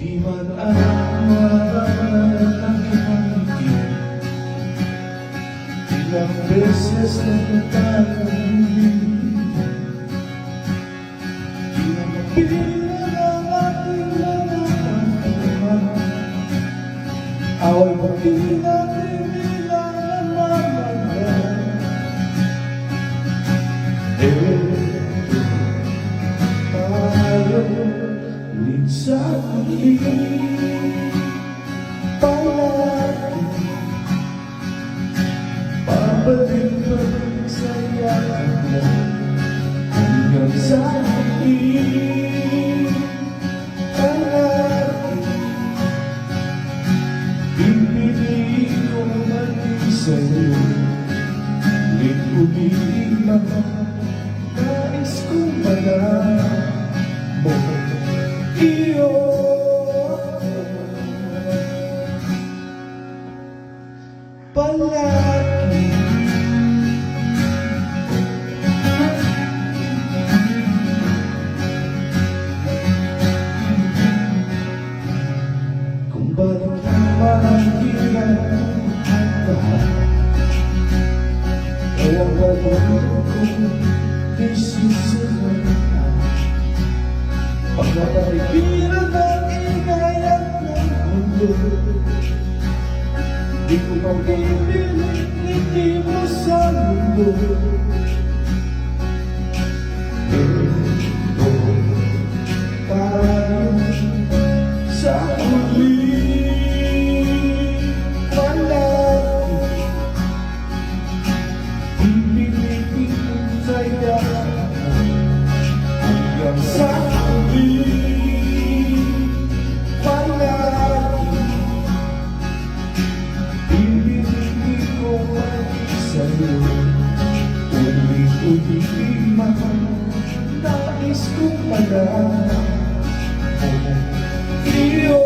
Di man ang nakakangiti. Ilang beses na nagtatanggili. Di na mapilang ang ating mga pagkakas. Away mo di natin nilang mamagay. Tayo ulit sa huli. Palagi pabalik-balik sa yakap mo hanggang sa huli. Palagi pipiliin ko maging sa'yo. Ulit-ulitin lang nais kong malaman mo iyo. Palagi kung bakit mahihirap ang lahat. Kaya gagawin ko di susunod na pagkakaibiran ng ingayat ng mundo. Di ko pag-ibig ngiti mo sa mundo. Ito tayo sa huli. Hanggang sa huli, palagi pipiliin ko maging sa'yo. Ulit-ulitin man nais kong malaman mo iyo.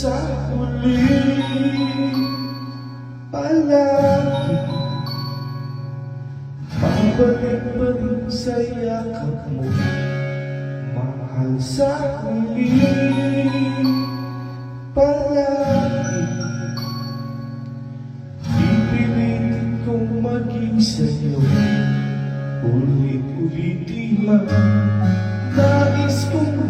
Sa huli, palagi pabalik-balik sa yakap mo, mahal. Sa huli, palagi pipilitin kong maging sa'yo. Ulit-ulitin lang nais kong